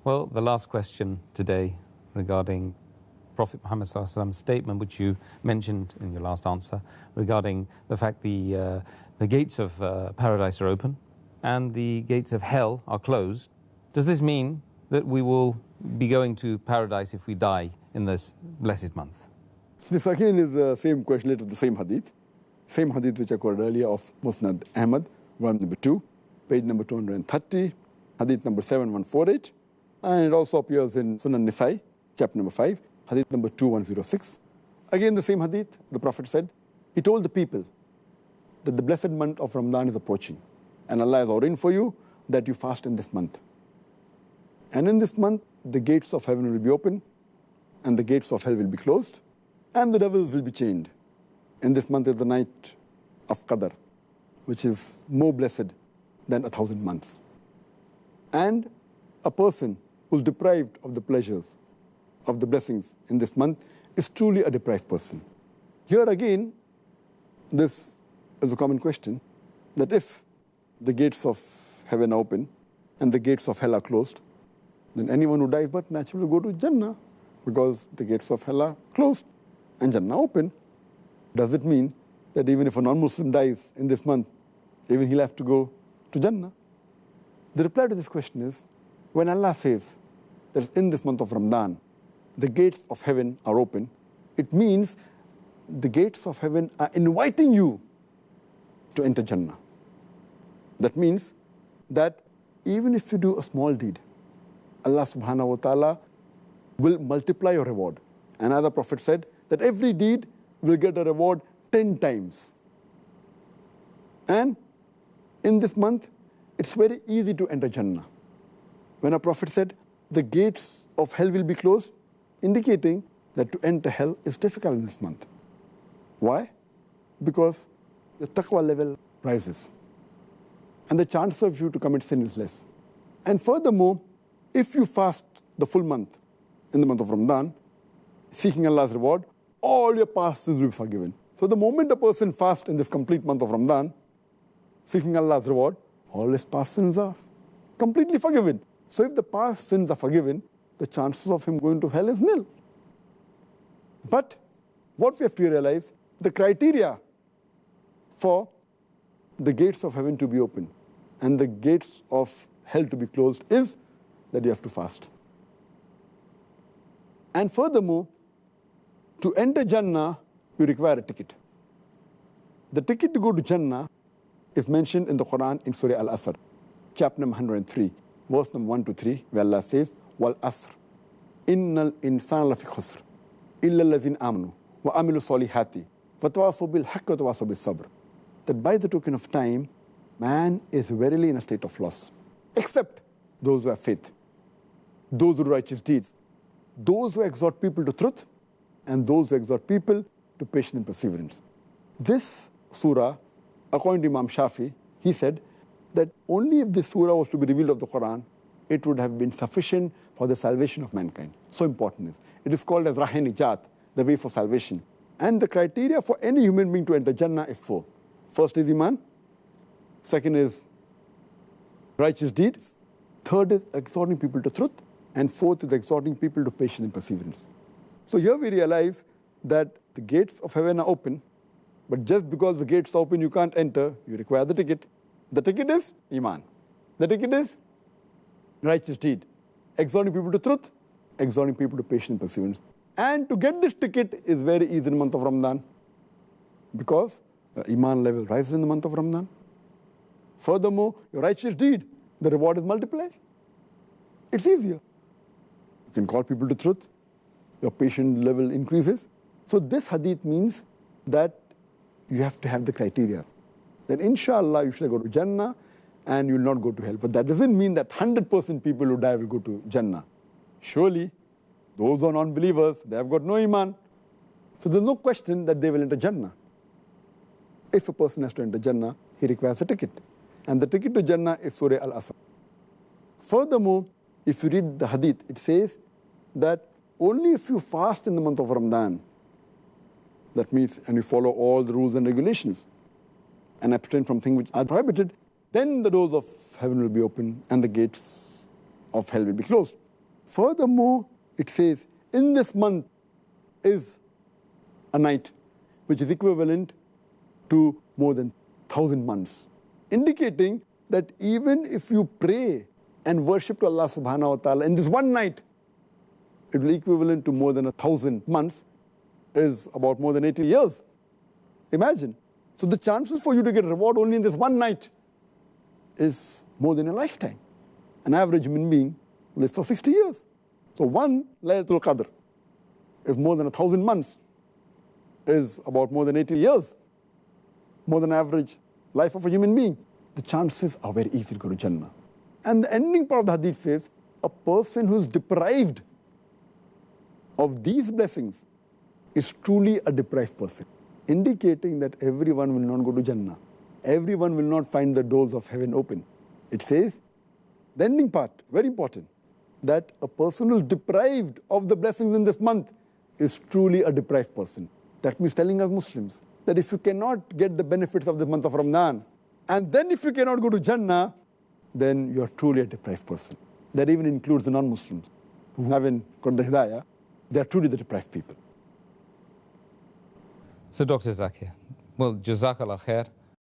Well, the last question today regarding Prophet Muhammad's statement, which you mentioned in your last answer, regarding the fact the gates of paradise are open and the gates of hell are closed. Does this mean that we will be going to paradise if we die in this blessed month? This again is the same question related to the same hadith. Same hadith which I quoted earlier of Musnad Ahmad, volume number 2, page number 230, hadith number 7148. And it also appears in Sunan Nisai, chapter number 5, hadith number 2106. Again the same hadith, the Prophet said, he told the people that the blessed month of Ramadan is approaching. And Allah has ordained for you that you fast in this month. And in this month, the gates of heaven will be open, and the gates of hell will be closed, and the devils will be chained. In this month is the night of Qadr, which is more blessed than 1,000 months. And a person who's deprived of the pleasures, of the blessings in this month, is truly a deprived person. Here again, this is a common question, that if the gates of heaven are open and the gates of hell are closed, then anyone who dies but naturally will go to Jannah, because the gates of hell are closed and Jannah open. Does it mean that even if a non-Muslim dies in this month, even he'll have to go to Jannah? The reply to this question is, when Allah says that in this month of Ramadan, the gates of heaven are open, it means the gates of heaven are inviting you to enter Jannah. That means that even if you do a small deed, Allah subhanahu wa ta'ala will multiply your reward. Another Prophet said that every deed will get a reward 10 times. And in this month, it's very easy to enter Jannah. When a Prophet said the gates of hell will be closed, indicating that to enter hell is difficult in this month. Why? Because the taqwa level rises, and the chance of you to commit sin is less. And furthermore, if you fast the full month, in the month of Ramadan, seeking Allah's reward, all your past sins will be forgiven. So the moment a person fasts in this complete month of Ramadan, seeking Allah's reward, all his past sins are completely forgiven. So if the past sins are forgiven, the chances of him going to hell is nil. But what we have to realize, the criteria for the gates of heaven to be open and the gates of hell to be closed is that you have to fast. And furthermore, to enter Jannah, you require a ticket. The ticket to go to Jannah is mentioned in the Quran in Surah Al-Asr, chapter number 103, verse number 1 to 3, where Allah says, Wal Asr, Innal insana lafi khusr, illa allazina amanu, wa amilu salihati, wa tawasaw bil haqqi wa tawasaw bis sabr. That by the token of time, man is verily in a state of loss, except those who have faith, those who do righteous deeds, those who exhort people to truth, and those who exhort people to patience and perseverance. This surah, according to Imam Shafi, he said that only if this surah was to be revealed of the Quran, it would have been sufficient for the salvation of mankind. So important is. It is called as Rahe-Nijat, the way for salvation. And the criteria for any human being to enter Jannah is 4. First is Iman. Second is righteous deeds. Third is exhorting people to truth. And fourth is exhorting people to patience and perseverance. So here we realize that the gates of heaven are open, but just because the gates are open, you can't enter, you require the ticket. The ticket is Iman. The ticket is righteous deed. Exhorting people to truth, exhorting people to patience and perseverance. And to get this ticket is very easy in the month of Ramadan, because the Iman level rises in the month of Ramadan. Furthermore, your righteous deed, the reward is multiplied. It's easier. You can call people to truth. Your patient level increases. So this hadith means that you have to have the criteria. That inshallah you should go to Jannah and you will not go to hell. But that doesn't mean that 100% people who die will go to Jannah. Surely, those who are non-believers, they have got no Iman. So there's no question that they will enter Jannah. If a person has to enter Jannah, he requires a ticket. And the ticket to Jannah is Surah Al-Asr. Furthermore, if you read the hadith, it says that only if you fast in the month of Ramadan, that means, and you follow all the rules and regulations, and abstain from things which are prohibited, then the doors of heaven will be open and the gates of hell will be closed. Furthermore, it says, in this month is a night which is equivalent to more than 1,000 months, indicating that even if you pray and worship to Allah subhanahu wa ta'ala in this one night, it will be equivalent to more than 1,000 months, is about more than 80 years. Imagine. So the chances for you to get reward only in this one night is more than a lifetime. An average human being lives for 60 years. So one Laylatul Qadr is more than 1,000 months, is about more than 80 years, more than average life of a human being. The chances are very easy to go to Jannah. And the ending part of the hadith says, a person who's deprived of these blessings is truly a deprived person, indicating that everyone will not go to Jannah. Everyone will not find the doors of heaven open. It says, the ending part, very important, that a person who is deprived of the blessings in this month is truly a deprived person. That means telling us Muslims that if you cannot get the benefits of the month of Ramadan, and then if you cannot go to Jannah, then you are truly a deprived person. That even includes the non-Muslims who haven't got the Hidayah. They are truly the deprived people. So Dr. Zakir, well, Jazakallah khair.